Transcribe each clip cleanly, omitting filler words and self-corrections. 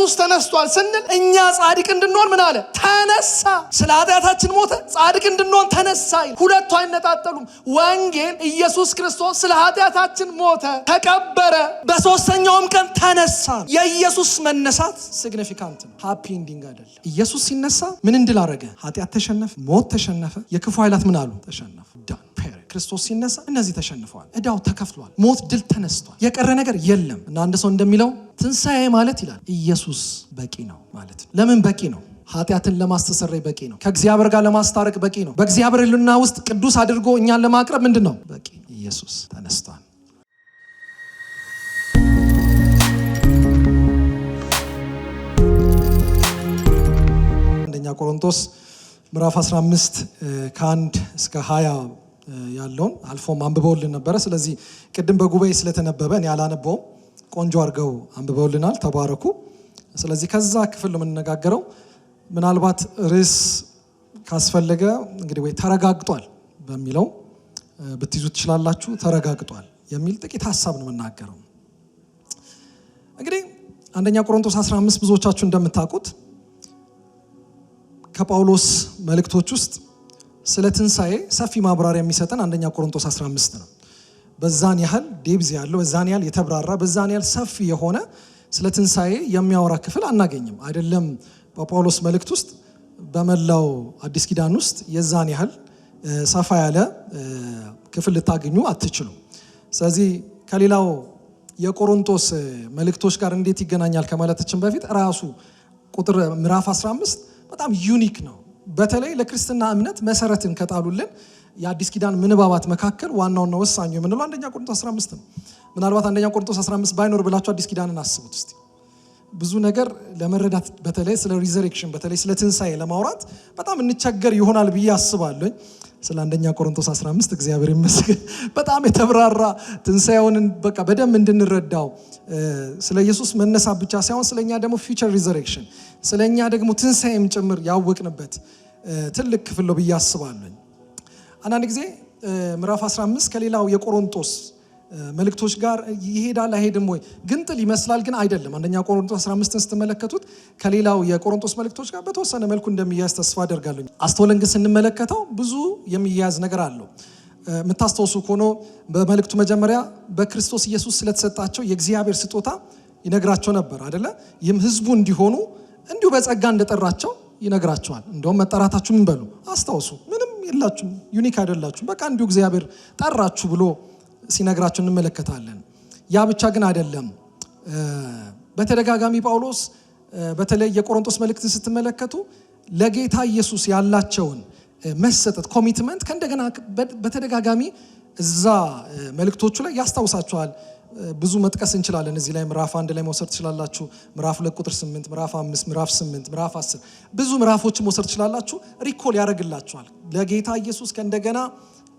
ኢየሱስ ተነስቷል ስንል እኛ ጻድቅ እንድንሆን ምን አለ? ተነሳ። ስለ ኃጢአታችን ሞተ፣ ጻድቅ እንድንሆን ተነሳ። ሁለቱ አይነጣጠሉም። ወንጌል ኢየሱስ ክርስቶስ ስለ ኃጢአታችን ሞተ፣ ተቀበረ፣ በሶስተኛውም ቀን ተነሳ። የኢየሱስ መነሳት ሲግኒፊካንት ነው፣ ሃፒ ኢንዲንግ አይደለም። ኢየሱስ ሲነሳ ምን እንድል አደረገ? ኃጢአት ተሸነፈ፣ ሞት ተሸነፈ፣ የክፉ ኃይላት ምን አሉ? ተሸነፉ። ክርስቶስ ሲነሳ እነዚህ ተሸንፈዋል። እዳው ተከፍሏል። ሞት ድል ተነስቷል። የቀረ ነገር የለም። እና አንድ ሰው እንደሚለው ትንሣኤ ማለት ይላል ኢየሱስ በቂ ነው ማለት ነው። ለምን በቂ ነው? ኃጢአትን ለማስተሰረይ በቂ ነው። ከእግዚአብሔር ጋር ለማስታረቅ በቂ ነው። በእግዚአብሔር ሕልውና ውስጥ ቅዱስ አድርጎ እኛን ለማቅረብ ምንድን ነው? በቂ። ኢየሱስ ተነስቷል። አንደኛ ቆሮንቶስ ምዕራፍ 15 ከ1 እስከ 20 ያለውን አልፎም አንብበውልን ነበረ። ስለዚህ ቅድም በጉባኤ ስለተነበበ እኔ አላነበውም። ቆንጆ አድርገው አንብበውልናል። ተባረኩ። ስለዚህ ከዛ ክፍል ነው የምንነጋገረው። ምናልባት ርዕስ ካስፈለገ እንግዲህ ወይ ተረጋግጧል በሚለው ብትይዙ ትችላላችሁ። ተረጋግጧል የሚል ጥቂት ሀሳብ ነው የምናገረው። እንግዲህ አንደኛ ቆሮንቶስ 15 ብዙዎቻችሁ እንደምታውቁት ከጳውሎስ መልእክቶች ውስጥ ስለ ትንሣኤ ሰፊ ማብራሪያ የሚሰጠን አንደኛ ቆሮንቶስ 15 ነው። በዛን ያህል ዴብዝ ያለው፣ በዛን ያህል የተብራራ፣ በዛን ያህል ሰፊ የሆነ ስለ ትንሣኤ የሚያወራ ክፍል አናገኝም። አይደለም በጳውሎስ መልእክት ውስጥ፣ በመላው አዲስ ኪዳን ውስጥ የዛን ያህል ሰፋ ያለ ክፍል ልታገኙ አትችሉም። ስለዚህ ከሌላው የቆሮንቶስ መልእክቶች ጋር እንዴት ይገናኛል ከማለታችን በፊት ራሱ ቁጥር ምዕራፍ 15 በጣም ዩኒክ ነው። በተለይ ለክርስትና እምነት መሰረትን ከጣሉልን የአዲስ ኪዳን ምንባባት መካከል ዋናውና ወሳኙ የምንለው አንደኛ ቆሮንቶስ 15 ነው። ምናልባት አንደኛ ቆሮንቶስ 15 ባይኖር ብላችሁ አዲስ ኪዳንን አስቡት እስቲ። ብዙ ነገር ለመረዳት በተለይ ስለ ሪዘሬክሽን፣ በተለይ ስለ ትንሣኤ ለማውራት በጣም እንቸገር ይሆናል ብዬ አስባለሁ። ስለ አንደኛ ቆሮንቶስ 15 እግዚአብሔር ይመስገን በጣም የተብራራ ትንሣኤውን በቃ በደንብ እንድንረዳው ስለ ኢየሱስ መነሳት ብቻ ሳይሆን ስለኛ ደግሞ ፊውቸር ሪዘሬክሽን፣ ስለኛ ደግሞ ትንሣኤም ጭምር ያወቅንበት ትልቅ ክፍል ነው ብዬ አስባለሁ። አንዳንድ ጊዜ ምዕራፍ 15 ከሌላው የቆሮንቶስ መልእክቶች ጋር ይሄዳል አይሄድም ወይ ግንጥል ይመስላል፣ ግን አይደለም። አንደኛ ቆሮንቶስ 15ን ስትመለከቱት ከሌላው የቆሮንቶስ መልእክቶች ጋር በተወሰነ መልኩ እንደሚያያዝ ተስፋ አደርጋለሁ። አስተውለን ግን ስንመለከተው ብዙ የሚያያዝ ነገር አለው። የምታስተውሱ ከሆነ በመልእክቱ መጀመሪያ በክርስቶስ ኢየሱስ ስለተሰጣቸው የእግዚአብሔር ስጦታ ይነግራቸው ነበር አይደለ? ይህም ህዝቡ እንዲሆኑ እንዲሁ በጸጋ እንደጠራቸው ይነግራቸዋል። እንደውም መጠራታችሁ ምን በሉ አስታውሱ፣ ምንም የላችሁም፣ ዩኒክ አይደላችሁም፣ በቃ እንዲሁ እግዚአብሔር ጠራችሁ ብሎ ሲነግራቸው እንመለከታለን። ያ ብቻ ግን አይደለም። በተደጋጋሚ ጳውሎስ በተለይ የቆሮንቶስ መልእክትን ስትመለከቱ ለጌታ ኢየሱስ ያላቸውን መሰጠት ኮሚትመንት ከእንደገና በተደጋጋሚ እዛ መልእክቶቹ ላይ ያስታውሳቸዋል። ብዙ መጥቀስ እንችላለን። እዚህ ላይ ምዕራፍ 1 ላይ መውሰድ ትችላላችሁ። ምዕራፍ 2 ቁጥር 8፣ ምዕራፍ 5፣ ምዕራፍ 8፣ ምዕራፍ 10 ብዙ ምዕራፎችን መውሰድ ትችላላችሁ። ሪኮል ያደርግላችኋል ለጌታ ኢየሱስ ከእንደገና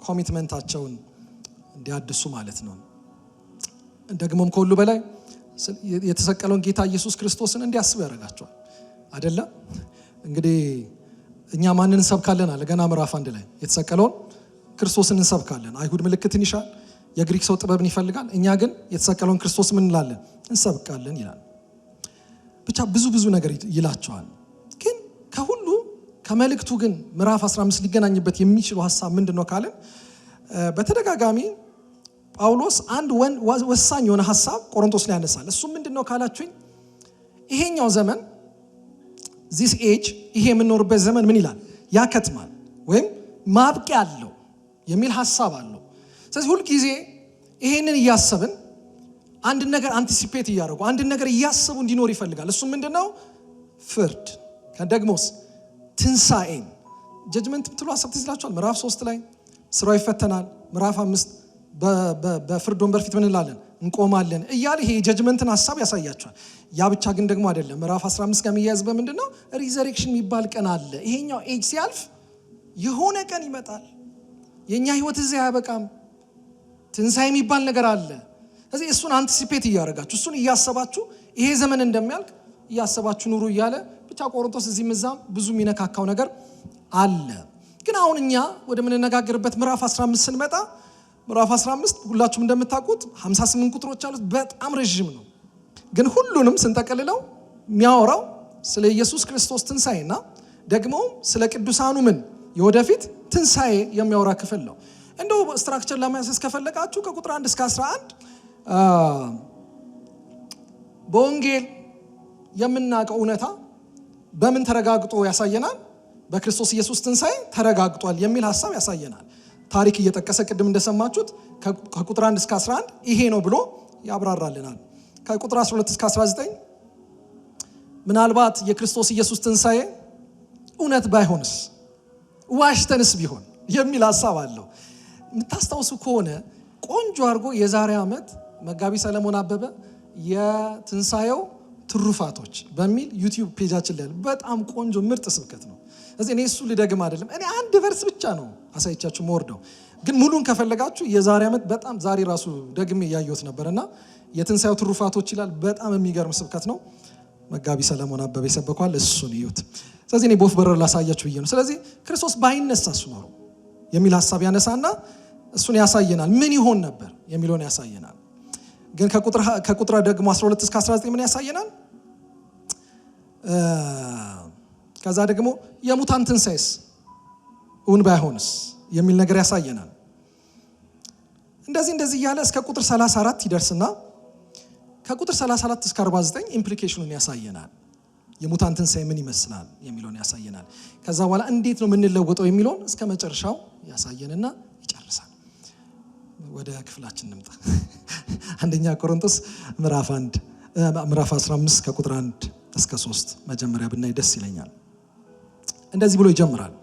ኮሚትመንታቸውን እንዲያድሱ ማለት ነው። ደግሞም ከሁሉ በላይ የተሰቀለውን ጌታ ኢየሱስ ክርስቶስን እንዲያስቡ ያደርጋቸዋል አይደለም? እንግዲህ እኛ ማንን እንሰብካለን አለ ገና ምዕራፍ 1 ላይ የተሰቀለውን ክርስቶስን እንሰብካለን። አይሁድ ምልክትን ይሻል፣ የግሪክ ሰው ጥበብን ይፈልጋል፣ እኛ ግን የተሰቀለውን ክርስቶስ ምን እንላለን? እንሰብካለን ይላል። ብቻ ብዙ ነገር ይላቸዋል። ግን ከሁሉ ከመልእክቱ ግን ምዕራፍ 15 ሊገናኝበት የሚችለው ሀሳብ ምንድነው ካለን በተደጋጋሚ ጳውሎስ አንድ ወሳኝ የሆነ ሀሳብ ቆሮንቶስ ላይ ያነሳል። እሱ ምንድነው ካላችሁኝ ይሄኛው ዘመን this age ይሄ የምንኖርበት ዘመን ምን ይላል? ያከትማል ወይም ማብቂያ አለው የሚል ሀሳብ አለው። ስለዚህ ሁል ጊዜ ይሄንን እያሰብን አንድ ነገር አንቲሲፔት እያደረጉ አንድ ነገር እያሰቡ እንዲኖር ይፈልጋል። እሱ ምንድነው? ፍርድ፣ ከደግሞስ ትንሣኤን ጀጅመንት ብትሉ ሀሳብ ትዝላችኋል። ምዕራፍ 3 ላይ ስራው ይፈተናል። ምዕራፍ 5 በፍርድ ወንበር ፊት ምን እንላለን? እንቆማለን እያለ ይሄ ጀጅመንትን ሀሳብ ያሳያቸዋል። ያ ብቻ ግን ደግሞ አይደለም። ምዕራፍ 15 ጋር የሚያያዝ በምንድነው? ሪዘሬክሽን የሚባል ቀን አለ። ይሄኛው ኤጅ ሲያልፍ የሆነ ቀን ይመጣል። የኛ ህይወት እዚህ አያበቃም። ትንሣኤ የሚባል ነገር አለ። ስለዚህ እሱን አንቲሲፔት እያደረጋችሁ እሱን እያሰባችሁ ይሄ ዘመን እንደሚያልቅ እያሰባችሁ ኑሩ እያለ ብቻ ቆሮንቶስ እዚህም እዛም ብዙ የሚነካካው ነገር አለ። ግን አሁን እኛ ወደ ምንነጋገርበት ምዕራፍ 15 ስንመጣ ምዕራፍ 15 ሁላችሁም እንደምታውቁት 58 ቁጥሮች አሉት። በጣም ረጅም ነው። ግን ሁሉንም ስንጠቀልለው የሚያወራው ስለ ኢየሱስ ክርስቶስ ትንሣኤና ደግሞ ስለ ቅዱሳኑ ምን የወደፊት ትንሣኤ የሚያወራ ክፍል ነው። እንደው ስትራክቸር ለማያስስ ከፈለጋችሁ ከቁጥር 1 እስከ 11 በወንጌል የምናውቀው እውነታ በምን ተረጋግጦ ያሳየናል? በክርስቶስ ኢየሱስ ትንሣኤ ተረጋግጧል የሚል ሐሳብ ያሳየናል። ታሪክ እየጠቀሰ ቅድም እንደሰማችሁት ከቁጥር 1 እስከ 11 ይሄ ነው ብሎ ያብራራልናል። ከቁጥር 12 እስከ 19 ምናልባት የክርስቶስ ኢየሱስ ትንሣኤ እውነት ባይሆንስ ዋሽተንስ ቢሆን የሚል ሐሳብ አለው። የምታስታውሱ ከሆነ ቆንጆ አድርጎ የዛሬ ዓመት መጋቢ ሰለሞን አበበ የትንሣኤው ትሩፋቶች በሚል ዩቲዩብ ፔጃችን ላይ በጣም ቆንጆ ምርጥ ስብከት ነው። ስለዚህ እኔ እሱ ልደግም አይደለም፣ እኔ አንድ ቨርስ ብቻ ነው አሳይቻችሁ መወርደው። ግን ሙሉን ከፈለጋችሁ የዛሬ ዓመት በጣም ዛሬ ራሱ ደግሜ እያየሁት ነበርና የትንሣኤው ትሩፋቶች ይላል። በጣም የሚገርም ስብከት ነው። መጋቢ ሰለሞን አበበ ይሰበኳል፣ እሱን እዩት። ስለዚህ እኔ ቦፍ በረር ላሳያችሁ ብዬ ነው። ስለዚህ ክርስቶስ ባይነሳስ ኖሮ የሚል ሐሳብ ያነሳና እሱን ያሳየናል። ምን ይሆን ነበር የሚለውን ያሳየናል። ግን ከቁጥር ደግሞ 12 እስከ 19 ምን ያሳየናል? ከዛ ደግሞ የሙታን ትንሣኤስ እውን ባይሆንስ የሚል ነገር ያሳየናል። እንደዚህ እያለ እስከ ቁጥር 34 ይደርስና ከቁጥር 34 እስከ 49 ኢምፕሊኬሽኑን ያሳየናል። የሙታን ትንሣኤ ምን ይመስላል የሚለውን ያሳየናል። ከዛ በኋላ እንዴት ነው የምንለወጠው የሚለውን እስከ መጨረሻው ያሳየንና ይጨርሳል። ወደ ክፍላችን እንምጣ። አንደኛ ቆሮንቶስ ምዕራፍ 15 ከቁጥር 1 እስከ 3 መጀመሪያ ብናይ ደስ ይለኛል። እንደዚህ ብሎ ይጀምራል።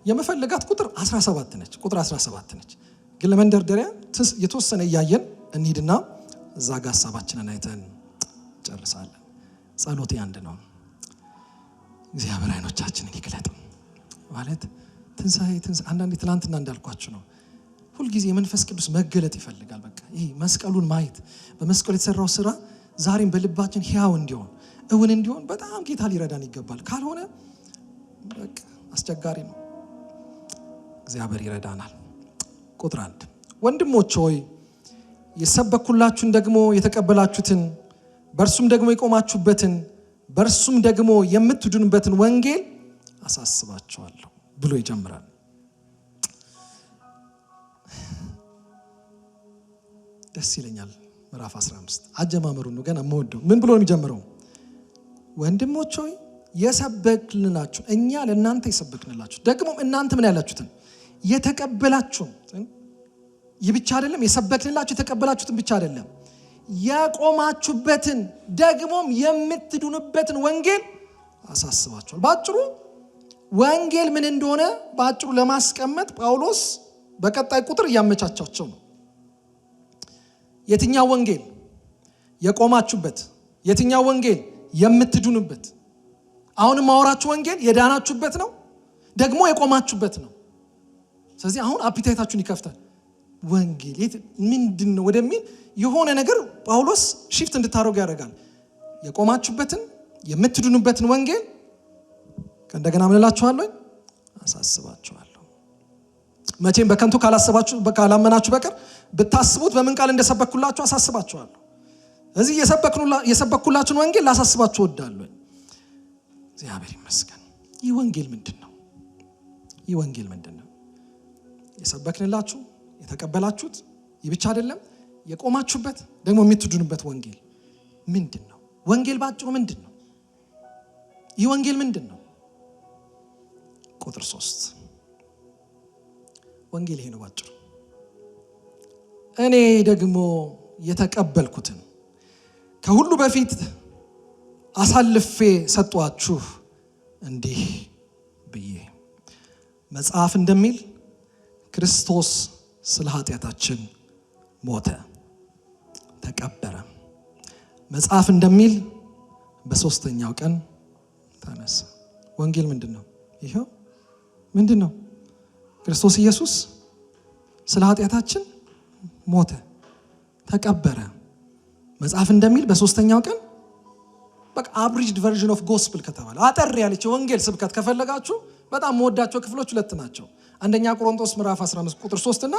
የመፈለጋት ቁጥር 17 ነች። ቁጥር 17 ነች። ግን ለመንደርደሪያ የተወሰነ እያየን እንሂድና እዛ ጋር ሐሳባችንን አይተን ጨርሳለን። ጸሎቴ አንድ ነው። እግዚአብሔር አይኖቻችንን ይግለጥ። ማለት ትንሣኤ አንዳንዴ ትናንትና እንዳልኳችሁ ነው። ሁልጊዜ የመንፈስ ቅዱስ መገለጥ ይፈልጋል። በቃ ይሄ መስቀሉን ማየት፣ በመስቀሉ የተሰራው ስራ ዛሬም በልባችን ሕያው እንዲሆን እውን እንዲሆን በጣም ጌታ ሊረዳን ይገባል። ካልሆነ በቃ አስቸጋሪ ነው። እግዚአብሔር ይረዳናል። ቁጥር 1 ወንድሞች ሆይ የሰበኩላችሁን ደግሞ የተቀበላችሁትን በእርሱም ደግሞ የቆማችሁበትን በእርሱም ደግሞ የምትድኑበትን ወንጌል አሳስባችኋለሁ ብሎ ይጀምራል። ደስ ይለኛል። ምዕራፍ 15 አጀማመሩ ነው ገና የምወደው። ምን ብሎ ነው የሚጀምረው? ወንድሞች ሆይ የሰበክንላችሁ እኛ ለእናንተ የሰበክንላችሁ ደግሞ እናንተ ምን ያላችሁትን የተቀበላችሁትን ይህ ብቻ አይደለም። የሰበክንላችሁ የተቀበላችሁትን ብቻ አይደለም፣ ያቆማችሁበትን ደግሞም የምትድኑበትን ወንጌል አሳስባችኋል። ባጭሩ ወንጌል ምን እንደሆነ ባጭሩ ለማስቀመጥ ጳውሎስ በቀጣይ ቁጥር እያመቻቻቸው ነው። የትኛው ወንጌል? የቆማችሁበት። የትኛው ወንጌል? የምትድኑበት። አሁን ማወራችሁ ወንጌል የዳናችሁበት ነው፣ ደግሞ የቆማችሁበት ነው። ስለዚህ አሁን አፒታይታችሁን ይከፍታል። ወንጌል ምንድን ነው ወደሚል የሆነ ነገር ጳውሎስ ሽፍት እንድታደርጉ ያደርጋል። የቆማችሁበትን የምትድኑበትን ወንጌል ከእንደገና ምን እላችኋለሁ? አሳስባችኋለሁ። መቼም በከንቱ ካላመናችሁ በቀር ብታስቡት በምን ቃል እንደሰበኩላችሁ አሳስባችኋለሁ። እዚህ የሰበኩላችሁን ወንጌል ላሳስባችሁ እወዳለሁ። እግዚአብሔር ይመስገን። ይህ ወንጌል ምንድን ነው? ይህ ወንጌል ምንድን ነው? የሰበክንላችሁ የተቀበላችሁት ይህ ብቻ አይደለም፣ የቆማችሁበት ደግሞ የምትድኑበት ወንጌል ምንድን ነው? ወንጌል ባጭሩ ምንድን ነው? ይህ ወንጌል ምንድን ነው? ቁጥር 3 ወንጌል ይሄ ነው ባጭሩ። እኔ ደግሞ የተቀበልኩትን ከሁሉ በፊት አሳልፌ ሰጧችሁ እንዲህ ብዬ። መጽሐፍ እንደሚል ክርስቶስ ስለ ኃጢአታችን ሞተ፣ ተቀበረ። መጽሐፍ እንደሚል በሶስተኛው ቀን ተነሳ። ወንጌል ምንድን ነው? ይሄው ምንድን ነው? ክርስቶስ ኢየሱስ ስለ ኃጢአታችን ሞተ፣ ተቀበረ። መጽሐፍ እንደሚል በሶስተኛው ቀን። በቃ አብሪጅድ ቨርዥን ኦፍ ጎስፕል ከተባለ አጠር ያለች የወንጌል ስብከት ከፈለጋችሁ በጣም መወዳቸው ክፍሎች ሁለት ናቸው። አንደኛ ቆሮንቶስ ምዕራፍ 15 ቁጥር 3 እና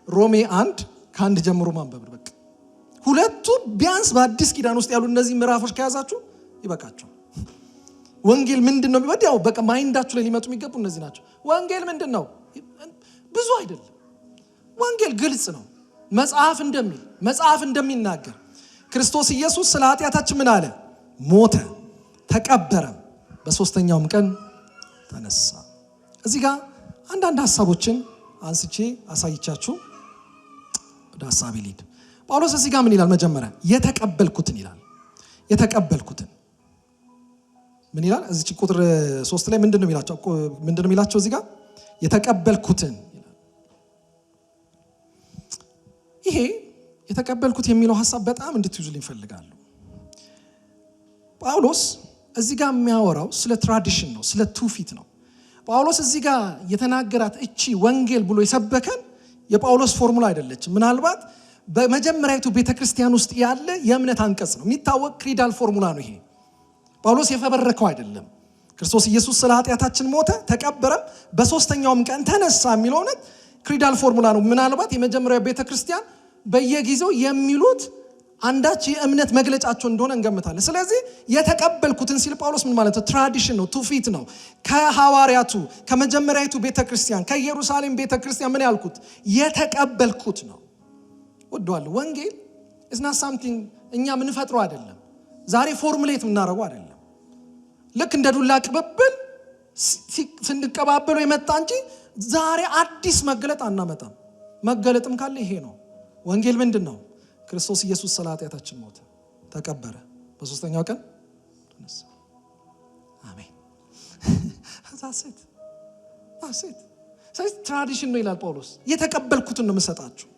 ሮሜ 1 ከ1 ጀምሮ ማንበብ። በቃ ሁለቱ ቢያንስ በአዲስ ኪዳን ውስጥ ያሉ እነዚህ ምዕራፎች ከያዛችሁ ይበቃቸው። ወንጌል ምንድነው? ወዲያው በቃ ማይንዳችሁ ላይ ሊመጡ የሚገቡ እነዚህ ናቸው። ወንጌል ምንድነው? ብዙ አይደለም። ወንጌል ግልጽ ነው። መጽሐፍ እንደሚናገር ክርስቶስ ኢየሱስ ስለ ኃጢአታችን ምን አለ? ሞተ፣ ተቀበረ፣ በሶስተኛውም ቀን ተነሳ። እዚህ ጋር አንዳንድ ሐሳቦችን አንስቼ አሳይቻችሁ ወደ ሐሳቤ ልሂድ። ጳውሎስ እዚህ ጋር ምን ይላል? መጀመሪያ የተቀበልኩትን ይላል። የተቀበልኩትን ምን ይላል? እዚህ ቁጥር 3 ላይ ምንድነው የሚላቸው? እዚህ ጋር የተቀበልኩትን ይላል። ይሄ የተቀበልኩት የሚለው ሐሳብ በጣም እንድትይዙልኝ እፈልጋለሁ። ጳውሎስ እዚህ ጋር የሚያወራው ስለ ትራዲሽን ነው፣ ስለ ትውፊት ነው። ጳውሎስ እዚህ ጋር የተናገራት እቺ ወንጌል ብሎ የሰበከን የጳውሎስ ፎርሙላ አይደለችም። ምናልባት በመጀመሪያዊቱ ቤተክርስቲያን ውስጥ ያለ የእምነት አንቀጽ ነው፣ የሚታወቅ ክሪዳል ፎርሙላ ነው። ይሄ ጳውሎስ የፈበረከው አይደለም። ክርስቶስ ኢየሱስ ስለ ኃጢአታችን ሞተ፣ ተቀበረም፣ በሶስተኛውም ቀን ተነሳ የሚለው እውነት ክሪዳል ፎርሙላ ነው። ምናልባት የመጀመሪያው ቤተክርስቲያን በየጊዜው የሚሉት አንዳች የእምነት መግለጫቸው እንደሆነ እንገምታለን። ስለዚህ የተቀበልኩትን ሲል ጳውሎስ ምን ማለት ነው? ትራዲሽን ነው፣ ትውፊት ነው። ከሐዋርያቱ ከመጀመሪያዊቱ ቤተክርስቲያን ከኢየሩሳሌም ቤተክርስቲያን ምን ያልኩት የተቀበልኩት ነው። ወደዋል። ወንጌል is not something እኛ ምን ፈጥሮ አይደለም፣ ዛሬ ፎርሙሌት የምናደርገው አይደለም። ልክ እንደ ዱላ ቅብብል ስንቀባበለው የመጣ እንጂ ዛሬ አዲስ መገለጥ አናመጣም። መገለጥም ካለ ይሄ ነው። ወንጌል ምንድነው? ክርስቶስ ኢየሱስ ስለ ኃጢአታችን ሞተ፣ ተቀበረ፣ በሶስተኛው ቀን ተነሳ። አሜን። ዛሴት ስለዚህ ትራዲሽን ነው ይላል ጳውሎስ። የተቀበልኩትን ነው የምሰጣችሁ፣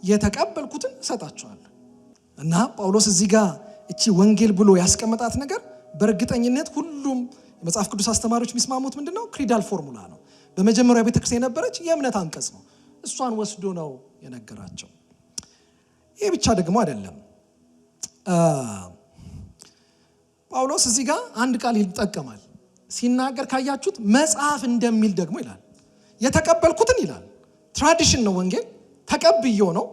የተቀበልኩትን እሰጣችኋለሁ። እና ጳውሎስ እዚህ ጋር እቺ ወንጌል ብሎ ያስቀመጣት ነገር በእርግጠኝነት ሁሉም የመጽሐፍ ቅዱስ አስተማሪዎች የሚስማሙት ምንድነው? ክሪዳል ፎርሙላ ነው። በመጀመሪያ ቤተክርስቲያን የነበረች የእምነት አንቀጽ ነው። እሷን ወስዶ ነው የነገራቸው። ይሄ ብቻ ደግሞ አይደለም። ጳውሎስ እዚህ ጋር አንድ ቃል ይጠቀማል ሲናገር ካያችሁት፣ መጽሐፍ እንደሚል ደግሞ ይላል። የተቀበልኩትን ይላል። ትራዲሽን ነው ወንጌል፣ ተቀብዮ ነው።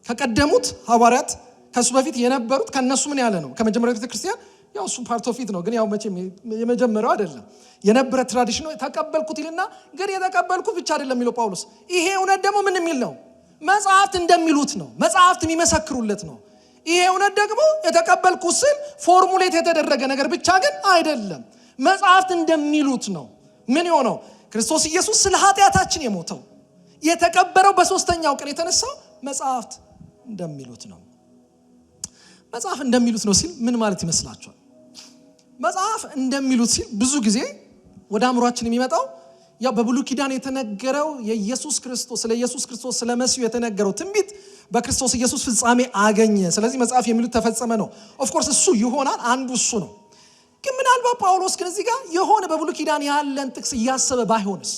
ከቀደሙት ሐዋርያት ከሱ በፊት የነበሩት ከነሱ ምን ያለ ነው? ከመጀመሪያው ቤተክርስቲያን ያው እሱ ፓርት ኦፍ ኢት ነው፣ ግን ያው መቼም የመጀመሪያው አይደለም። የነበረ ትራዲሽን ነው። የተቀበልኩት ይልና ግን የተቀበልኩት ብቻ አይደለም የሚለው ጳውሎስ። ይሄ እውነት ደግሞ ምን የሚል ነው? መጽሐፍት እንደሚሉት ነው። መጽሐፍት የሚመሰክሩለት ነው። ይሄ እውነት ደግሞ የተቀበልኩት ስል ፎርሙሌት የተደረገ ነገር ብቻ ግን አይደለም። መጽሐፍት እንደሚሉት ነው። ምን የሆነው? ክርስቶስ ኢየሱስ ስለ ኃጢአታችን የሞተው የተቀበረው በሶስተኛው ቀን የተነሳው መጽሐፍት እንደሚሉት ነው። መጽሐፍ እንደሚሉት ነው ሲል ምን ማለት ይመስላችኋል? መጽሐፍ እንደሚሉት ሲል ብዙ ጊዜ ወደ አእምሯችን የሚመጣው ያው በብሉይ ኪዳን የተነገረው የኢየሱስ ክርስቶስ ስለ ኢየሱስ ክርስቶስ ስለ መሲሁ የተነገረው ትንቢት በክርስቶስ ኢየሱስ ፍጻሜ አገኘ፣ ስለዚህ መጽሐፍ የሚሉት ተፈጸመ ነው። ኦፍ ኮርስ እሱ ይሆናል፣ አንዱ እሱ ነው። ግን ምናልባት ጳውሎስ ግን እዚህ ጋር የሆነ በብሉይ ኪዳን ያለን ጥቅስ እያሰበ ባይሆንስ?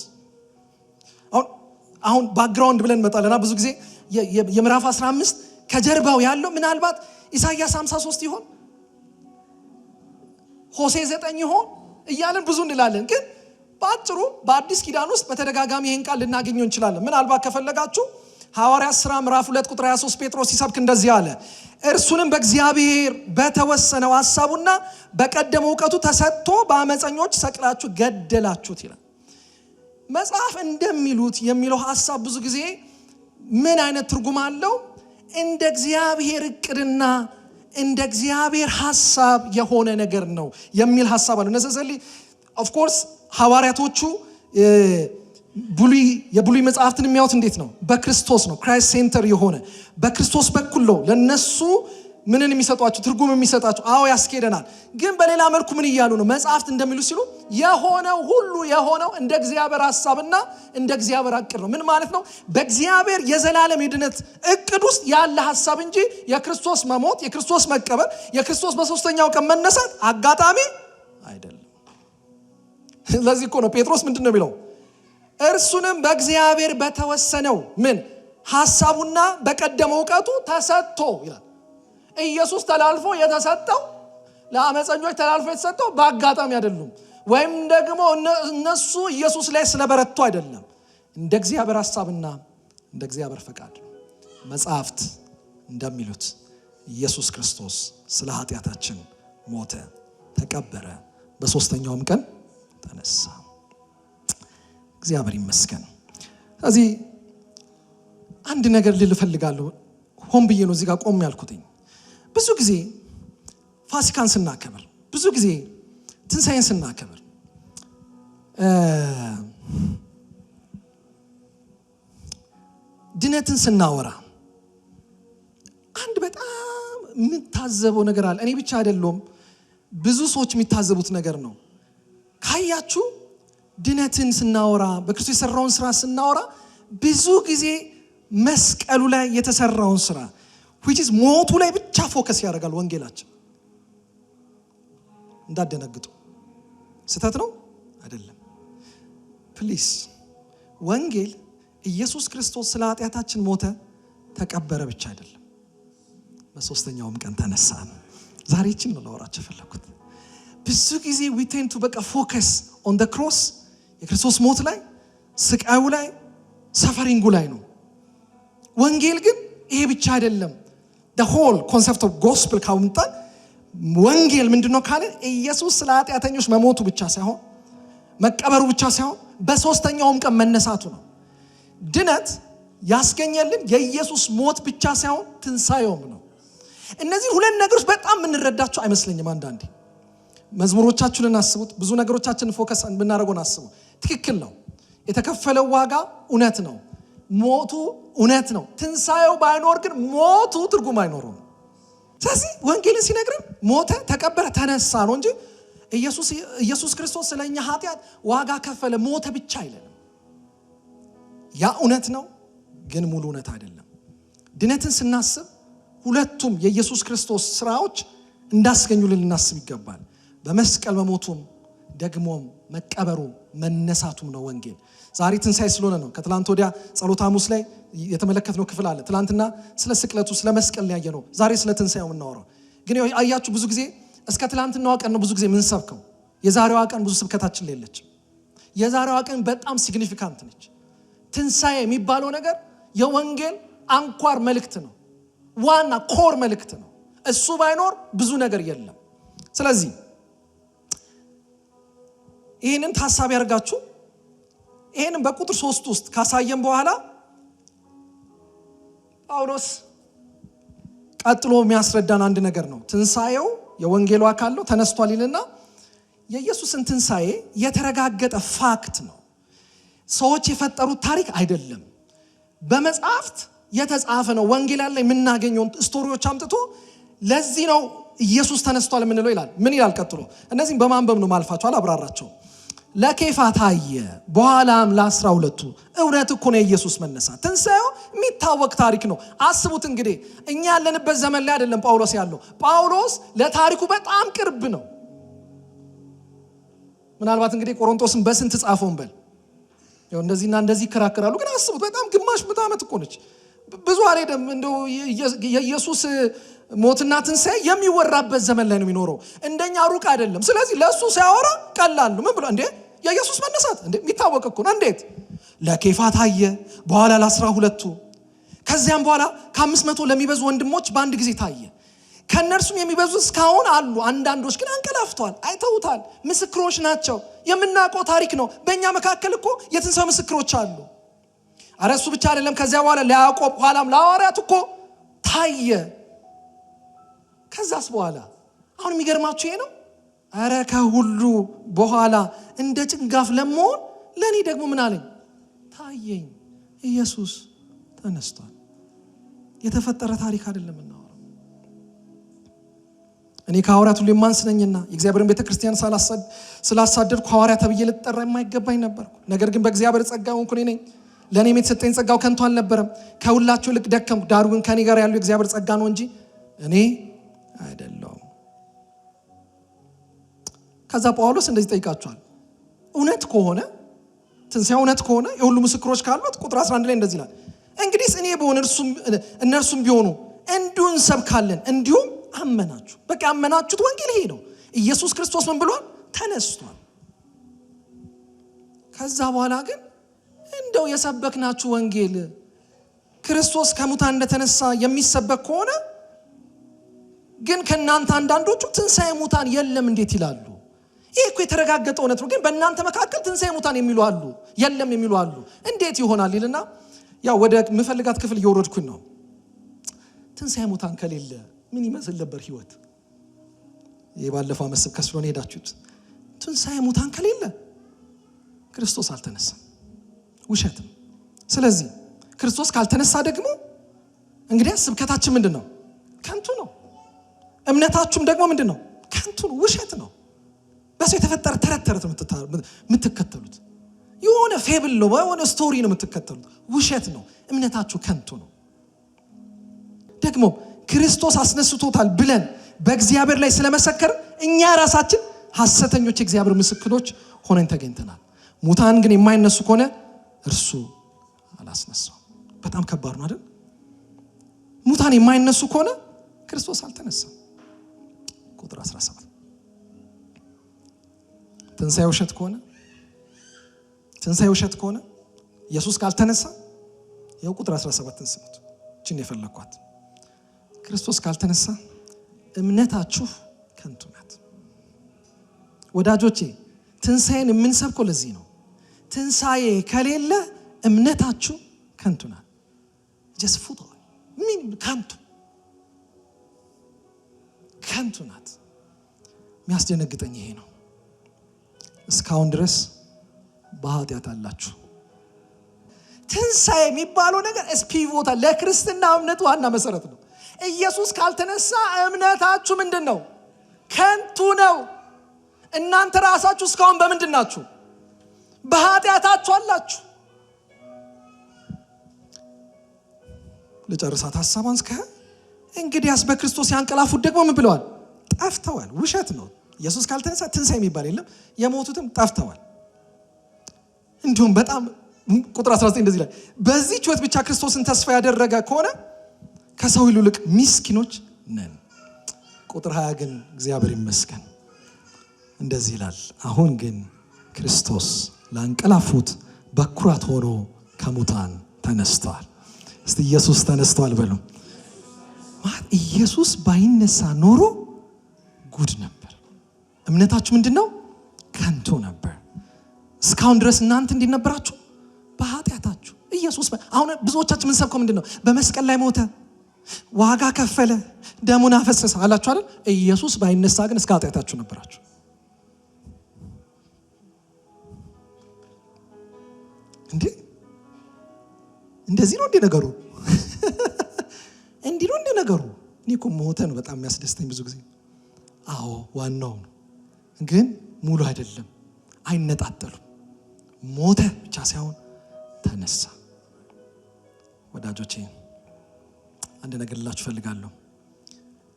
አሁን ባክግራውንድ ብለን እንመጣለና ብዙ ጊዜ የምዕራፍ 15 ከጀርባው ያለው ምናልባት ኢሳይያስ 53 ይሆን፣ ሆሴ 9 ይሆን እያለን ብዙ እንላለን። ግን በአጭሩ በአዲስ ኪዳን ውስጥ በተደጋጋሚ ይህን ቃል ልናገኘው እንችላለን። ምናልባት ከፈለጋችሁ ሐዋርያት ሥራ ምዕራፍ 2 ቁጥር 23 ጴጥሮስ ሲሰብክ እንደዚህ አለ፣ እርሱንም በእግዚአብሔር በተወሰነው ሐሳቡና በቀደመው ዕውቀቱ ተሰጥቶ በአመፀኞች ሰቅላችሁ ገደላችሁት ይላል። መጽሐፍ እንደሚሉት የሚለው ሐሳብ ብዙ ጊዜ ምን አይነት ትርጉም አለው? እንደ እግዚአብሔር እቅድና እንደ እግዚአብሔር ሐሳብ የሆነ ነገር ነው የሚል ሐሳብ አለ። ነሰሰሊ ኦፍ ኮርስ ሐዋርያቶቹ የብሉይ መጽሐፍትን የሚያዩት እንዴት ነው? በክርስቶስ ነው። ክራይስት ሴንተር የሆነ በክርስቶስ በኩል ነው ለነሱ ምንን የሚሰጧቸው ትርጉም የሚሰጣቸው። አዎ ያስኬደናል። ግን በሌላ መልኩ ምን እያሉ ነው? መጽሐፍት እንደሚሉ ሲሉ የሆነው ሁሉ የሆነው እንደ እግዚአብሔር ሐሳብና እንደ እግዚአብሔር እቅድ ነው። ምን ማለት ነው? በእግዚአብሔር የዘላለም የድነት እቅድ ውስጥ ያለ ሐሳብ እንጂ የክርስቶስ መሞት፣ የክርስቶስ መቀበር፣ የክርስቶስ በሶስተኛው ቀን መነሳት አጋጣሚ አይደለም። ለዚህ እኮ ነው ጴጥሮስ ምንድን ነው የሚለው? እርሱንም በእግዚአብሔር በተወሰነው ምን ሐሳቡና በቀደመው ዕውቀቱ ተሰጥቶ ይላል። ኢየሱስ ተላልፎ የተሰጠው ለአመፀኞች ተላልፎ የተሰጠው በአጋጣሚ አይደለም፣ ወይም ደግሞ እነሱ ኢየሱስ ላይ ስለበረቱ አይደለም። እንደ እግዚአብሔር ሐሳብና እንደ እግዚአብሔር ፈቃድ መጽሐፍት እንደሚሉት ኢየሱስ ክርስቶስ ስለ ኃጢአታችን ሞተ፣ ተቀበረ፣ በሶስተኛውም ቀን ተነሳ። እግዚአብሔር ይመስገን። ስለዚህ አንድ ነገር ልል እፈልጋለሁ። ሆን ብዬ ነው እዚህ ጋር ቆም ያልኩትኝ። ብዙ ጊዜ ፋሲካን ስናከብር፣ ብዙ ጊዜ ትንሣኤን ስናከብር ድነትን ስናወራ አንድ በጣም የምታዘበው ነገር አለ። እኔ ብቻ አይደለም፣ ብዙ ሰዎች የሚታዘቡት ነገር ነው። ካያችሁ ድነትን ስናወራ፣ በክርስቶስ የሰራውን ስራ ስናወራ ብዙ ጊዜ መስቀሉ ላይ የተሰራውን ስራ which is ሞቱ ላይ ብቻ ፎከስ ያደርጋል ወንጌላችን። እንዳደነግጡ ስህተት ነው አይደለም። ፕሊስ ወንጌል ኢየሱስ ክርስቶስ ስለ ኃጢአታችን ሞተ፣ ተቀበረ ብቻ አይደለም፣ በሶስተኛውም ቀን ተነሳ ነው። ዛሬ እቺን ነው ላወራችሁ ፈለኩት። ብዙ ጊዜ we tend to በቃ ፎከስ on the cross፣ የክርስቶስ ሞት ላይ፣ ስቃዩ ላይ፣ ሰፈሪንጉ ላይ ነው። ወንጌል ግን ይሄ ብቻ አይደለም። the whole concept of gospel ካውንታን ወንጌል ምንድነው ካለ ኢየሱስ ስለ ኃጢአተኞች መሞቱ ብቻ ሳይሆን መቀበሩ ብቻ ሳይሆን በሶስተኛውም ቀን መነሳቱ ነው። ድነት ያስገኘልን የኢየሱስ ሞት ብቻ ሳይሆን ትንሣኤውም ነው። እነዚህ ሁለት ነገሮች በጣም የምንረዳቸው አይመስለኝም። አንዳንዴ መዝሙሮቻችንን አስቡት፣ ብዙ ነገሮቻችንን ፎከስ ብናደርገው አስቡ። ትክክል ነው። የተከፈለው ዋጋ እውነት ነው። ሞቱ እውነት ነው። ትንሣኤው ባይኖር ግን ሞቱ ትርጉም አይኖረውም። ስለዚህ ወንጌልን ሲነግረን ሞተ፣ ተቀበረ፣ ተነሳ ነው እንጂ ኢየሱስ ክርስቶስ ስለኛ ኃጢአት ዋጋ ከፈለ፣ ሞተ ብቻ አይደለም። ያ እውነት ነው፣ ግን ሙሉ እውነት አይደለም። ድነትን ስናስብ ሁለቱም የኢየሱስ ክርስቶስ ስራዎች እንዳስገኙልን ልናስብ ይገባል። በመስቀል መሞቱም ደግሞም መቀበሩ መነሳቱም ነው ወንጌል። ዛሬ ትንሣኤ ስለሆነ ነው። ከትላንት ወዲያ ጸሎተ ሐሙስ ላይ የተመለከትነው ክፍል አለ። ትላንትና ስለ ስቅለቱ ስለ መስቀል ላይ ያየነው፣ ዛሬ ስለ ትንሣኤው የምናወራው። ግን አያችሁ ብዙ ጊዜ እስከ ትላንትናው ቀን ነው ብዙ ጊዜ ምን ሰብከው። የዛሬዋ ቀን ብዙ ስብከታችን ላይ የለችም። የዛሬዋ ቀን በጣም ሲግኒፊካንት ነች። ትንሣኤ የሚባለው ነገር የወንጌል አንኳር መልእክት ነው። ዋና ኮር መልእክት ነው። እሱ ባይኖር ብዙ ነገር የለም። ስለዚህ ይህንን ታሳቢ ያርጋችሁ። ይህንን በቁጥር 3 ውስጥ ካሳየን በኋላ ጳውሎስ ቀጥሎ የሚያስረዳን አንድ ነገር ነው። ትንሣኤው የወንጌሉ አካል ነው፣ ተነስቷል ይልና የኢየሱስን ትንሣኤ የተረጋገጠ ፋክት ነው። ሰዎች የፈጠሩት ታሪክ አይደለም። በመጽሐፍት የተጻፈ ነው። ወንጌል ላይ የምናገኘው ስቶሪዎች አምጥቶ ለዚህ ነው ኢየሱስ ተነስቷል የምንለው ይላል። ምን ይላል ቀጥሎ? እነዚህም በማንበብ ነው ማልፋቸው፣ አላብራራቸው። ለኬፋ ታየ፣ በኋላም ለ12ቱ። እውነት እኮ ነው የኢየሱስ መነሳት። ትንሣኤው የሚታወቅ ታሪክ ነው። አስቡት እንግዲህ እኛ ያለንበት ዘመን ላይ አይደለም ጳውሎስ ያለው። ጳውሎስ ለታሪኩ በጣም ቅርብ ነው። ምናልባት እንግዲህ ቆሮንቶስን በስንት ጻፈው እንበል፣ እንደዚህና እንደዚህ ይከራከራሉ። ግን አስቡት በጣም ግማሽ ምዕተ ዓመት እኮ ነች። ብዙ አልሄደም። እንደው የኢየሱስ ሞትና ትንሣኤ የሚወራበት ዘመን ላይ ነው የሚኖረው። እንደኛ ሩቅ አይደለም። ስለዚህ ለሱ ሲያወራ ቀላል ነው። ምን ብሎ እንዴ የኢየሱስ መነሳት እንዴ የሚታወቅ እኮ ነው። እንዴት ለኬፋ ታየ፣ በኋላ ለ12ቱ፣ ከዚያም በኋላ ከ500 ለሚበዙ ወንድሞች በአንድ ጊዜ ታየ። ከነርሱም የሚበዙ እስካሁን አሉ፣ አንዳንዶች ግን አንቀላፍተዋል፣ አይተውታል። ምስክሮች ናቸው። የምናውቀው ታሪክ ነው። በእኛ መካከል እኮ የትንሣኤ ምስክሮች አሉ። አረ እሱ ብቻ አይደለም። ከዚያ በኋላ ለያዕቆብ ኋላም ለሐዋርያት እኮ ታየ። ከዛስ በኋላ አሁን የሚገርማችሁ ይሄ ነው። አረ ከሁሉ በኋላ እንደ ጭንጋፍ ለመሆን ለኔ ደግሞ ምን አለኝ? ታየኝ። ኢየሱስ ተነስቷል። የተፈጠረ ታሪክ አይደለም እናወራው። እኔ ከሐዋርያት ሁሉ የማንስ ነኝና የእግዚአብሔርን ቤተክርስቲያን ስላሳደድኩ ሐዋርያ ተብዬ ልጠራ የማይገባኝ ነበርኩ። ነገር ግን በእግዚአብሔር ጸጋ ሆንኩ ነኝ። ለኔም የተሰጠኝ ጸጋው ከንቱ አልነበረም። ከሁላችሁ ልክ ደከምኩ። ዳሩ ግን ከኔ ጋር ያለው የእግዚአብሔር ጸጋ ነው እንጂ እኔ አይደለሁም። ከዛ ጳውሎስ እንደዚህ ጠይቃቸዋል። እውነት ከሆነ ትንሣኤ እውነት ከሆነ የሁሉ ምስክሮች ካሉት ቁጥር 11 ላይ እንደዚህ ይላል፣ እንግዲህ እኔ በሆነ እነርሱም ቢሆኑ እንዲሁ እንሰብካለን፣ እንዲሁም አመናችሁ። በቃ አመናችሁት ወንጌል ይሄ ነው። ኢየሱስ ክርስቶስ ምን ብሏል? ተነስቷል። ከዛ በኋላ ግን እንደው የሰበክናችሁ ወንጌል ክርስቶስ ከሙታን እንደተነሳ የሚሰበክ ከሆነ ግን ከናንተ አንዳንዶቹ ትንሣኤ ሙታን የለም እንዴት ይላሉ? ይሄ እኮ የተረጋገጠ እውነት ነው። ግን በእናንተ መካከል ትንሣኤ ሙታን የሚሉ አሉ፣ የለም የሚሉ አሉ። እንዴት ይሆናል ይልና ያው ወደ መፈልጋት ክፍል እየወረድኩኝ ነው። ትንሣኤ ሙታን ከሌለ ምን ይመስል ነበር ህይወት? የባለፈው ዓመት ስብከት ስለሆነ ሄዳችሁት። ትንሣኤ ሙታን ከሌለ ክርስቶስ አልተነሳም፣ ውሸትም። ስለዚህ ክርስቶስ ካልተነሳ ደግሞ እንግዲህ ስብከታችን ምንድነው? ከንቱ ነው። እምነታችሁም ደግሞ ምንድነው? ከንቱ ነው፣ ውሸት ነው። በሰው የተፈጠረ ተረት ነው የምትከተሉት። የሆነ ፌብል ነው፣ የሆነ ስቶሪ ነው የምትከተሉት። ውሸት ነው። እምነታችሁ ከንቱ ነው። ደግሞ ክርስቶስ አስነስቶታል ብለን በእግዚአብሔር ላይ ስለመሰከር እኛ ራሳችን ሐሰተኞች የእግዚአብሔር ምስክሮች ሆነን ተገኝተናል። ሙታን ግን የማይነሱ ከሆነ እርሱ አላስነሳው። በጣም ከባድ ነው አይደል? ሙታን የማይነሱ ከሆነ ክርስቶስ አልተነሳም። ቁጥር 17 ትንሣኤ ውሸት ከሆነ ኢየሱስ ካልተነሳ ያው ቁጥር 17 ስሙት። እቺን የፈለኳት ክርስቶስ ካልተነሳ እምነታችሁ ከንቱ ናት። ወዳጆቼ ትንሣኤን የምንሰብከው ለዚህ ነው። ትንሣኤ ከሌለ እምነታችሁ ከንቱ ናት። ጀስፉት ምን ከንቱ ናት። የሚያስደነግጠኝ ይሄ ነው። እስካሁን ድረስ በኃጢአት አላችሁ። ትንሣኤ የሚባለው ነገር ስፒቮታ ለክርስትና እምነት ዋና መሰረት ነው። ኢየሱስ ካልተነሳ እምነታችሁ ምንድን ነው? ከንቱ ነው። እናንተ ራሳችሁ እስካሁን በምንድን ናችሁ? በኃጢአታችሁ አላችሁ። ለጨርሳት ሐሳቧን እስከ እንግዲያስ በክርስቶስ ያንቀላፉት ደግሞ ምን ብለዋል? ጠፍተዋል። ውሸት ነው። ኢየሱስ ካልተነሳ ትንሣኤ የሚባል የለም። የሞቱትም ጠፍተዋል። እንዲሁም በጣም ቁጥር 19 እንደዚህ ላይ በዚህ ሕይወት ብቻ ክርስቶስን ተስፋ ያደረገ ከሆነ ከሰው ይልቅ ምስኪኖች ነን። ቁጥር 20 ግን እግዚአብሔር ይመስገን እንደዚህ ይላል፣ አሁን ግን ክርስቶስ ላንቀላፉት በኩራት ሆኖ ከሙታን ተነስቷል። እስቲ ኢየሱስ ተነስቷል በሉ። ማለት ኢየሱስ ባይነሳ ኖሮ ጉድ ነበር። እምነታችሁ ምንድነው? ከንቱ ነበር። እስካሁን ድረስ እናንተ እንዴት ነበራችሁ? በኃጢአታችሁ። ኢየሱስ አሁን ብዙዎቻችን ምን ሰብከው ምንድነው? በመስቀል ላይ ሞተ፣ ዋጋ ከፈለ፣ ደሙን አፈሰሰ አላችሁ አይደል? ኢየሱስ ባይነሳ ግን እስከ ኃጢአታችሁ ነበራችሁ። እንዴ እንደዚህ ነው እንዴ ነገሩ? እንዲህ ነው እንዴ ነገሩ? እኔ እኮ ሞተ ነው በጣም የሚያስደስተኝ ብዙ ጊዜ። አዎ ዋናው ነው፣ ግን ሙሉ አይደለም፣ አይነጣጠሉም። ሞተ ብቻ ሳይሆን ተነሳ። ወዳጆቼ አንድ ነገር ልላችሁ ፈልጋለሁ።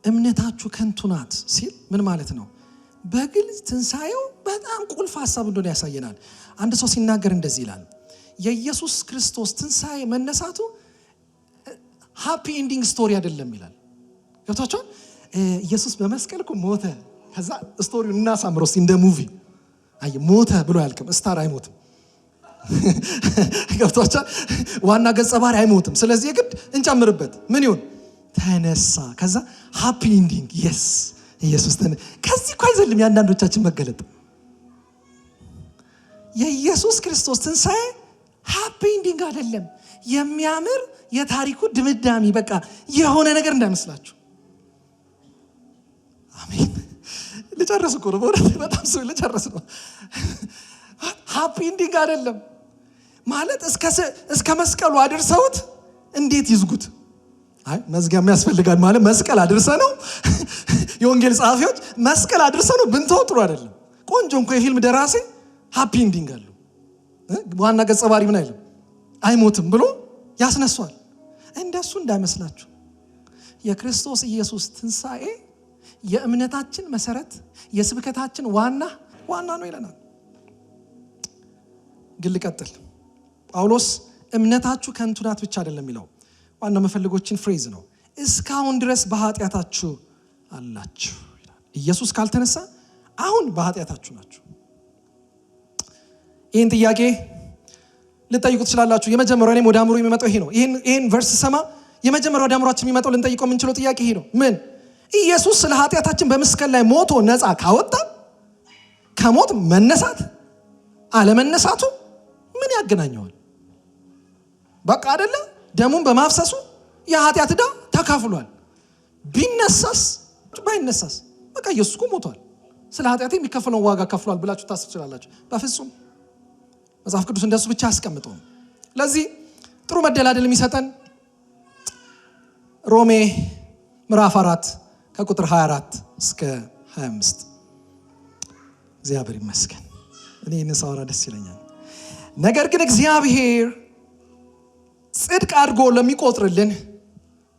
እምነታችሁ ከንቱ ናት ሲል ምን ማለት ነው? በግልጽ ትንሣኤው በጣም ቁልፍ ሐሳብ እንደሆነ ያሳየናል። አንድ ሰው ሲናገር እንደዚህ ይላል፣ የኢየሱስ ክርስቶስ ትንሣኤ መነሳቱ ሃፒ ኤንዲንግ ስቶሪ አይደለም ይላል። ገብታችኋል? ኢየሱስ በመስቀል እኮ ሞተ፣ ከዛ ስቶሪውን እናሳምረው እስቲ እንደ ሙቪ። አይ ሞተ ብሎ አያልቅም። ስታር አይሞትም። ገብታችኋል? ዋና ገጸ ባህሪ አይሞትም። ስለዚህ የግድ እንጨምርበት። ምን ይሁን? ተነሳ። ከዛ ሃፒ ኤንዲንግ የስ ኢየሱስ ከዚህ እኮ አይዘልም የአንዳንዶቻችን መገለጥ። የኢየሱስ ክርስቶስ ትንሣኤ ሃፒ ኤንዲንግ አይደለም፣ የሚያምር የታሪኩ ድምዳሜ በቃ የሆነ ነገር እንዳይመስላችሁ። አሜን። ልጨርስ እኮ ነው በጣም ሰው ልጨርስ ነው። ሃፒ ኤንዲንግ አይደለም ማለት እስከ መስቀሉ አድርሰውት እንዴት ይዝጉት? አይ መዝጊያም ያስፈልጋል ማለት መስቀል አድርሰ ነው። የወንጌል ጸሐፊዎች መስቀል አድርሰ ነው ብንተው ጥሩ አይደለም። ቆንጆ እንኳ የፊልም ደራሲ ሃፒ ኤንዲንግ አለው። ዋና ገጸ ባህሪ ምን አይልም አይሞትም ብሎ ያስነሷል። እንደሱ እንዳይመስላችሁ የክርስቶስ ኢየሱስ ትንሣኤ የእምነታችን መሰረት፣ የስብከታችን ዋና ነው ይለናል። ግን ልቀጥል። ጳውሎስ እምነታችሁ ከንቱ ናት ብቻ አይደለም የሚለው ዋና መፈልጎችን ፍሬዝ ነው። እስካሁን ድረስ በኃጢአታችሁ አላችሁ ይላል። ኢየሱስ ካልተነሳ አሁን በኃጢአታችሁ ናችሁ። ይህን ጥያቄ ልጠይቁ ትችላላችሁ። የመጀመሪያው እኔም ወደ አእምሮ የሚመጣው ይሄ ነው። ይሄን ቨርስ ሰማ የመጀመሪያው ወደ አእምሮአችን የሚመጣው ልንጠይቀው የምንችለው ጥያቄ ይሄ ነው። ምን ኢየሱስ ስለ ኃጢአታችን በመስቀል ላይ ሞቶ ነፃ ካወጣ ከሞት መነሳት አለመነሳቱ ምን ያገናኘዋል? በቃ አይደለ? ደሙን በማፍሰሱ የኃጢአት ዕዳ ተካፍሏል። ቢነሳስ ባይነሳስ በቃ ኢየሱስ እኮ ሞቷል፣ ስለ ኃጢአቴ የሚከፈለውን ዋጋ ከፍሏል ብላችሁ ታስቡ ትችላላችሁ። በፍጹም መጽሐፍ ቅዱስ እንደሱ ብቻ አስቀምጠው። ለዚህ ጥሩ መደላደል የሚሰጠን ሮሜ ምዕራፍ 4 ከቁጥር 24 እስከ 25 እግዚአብሔር ይመስገን። እኔ ይህንን ሳወራ ደስ ይለኛል። ነገር ግን እግዚአብሔር ጽድቅ አድርጎ ለሚቆጥርልን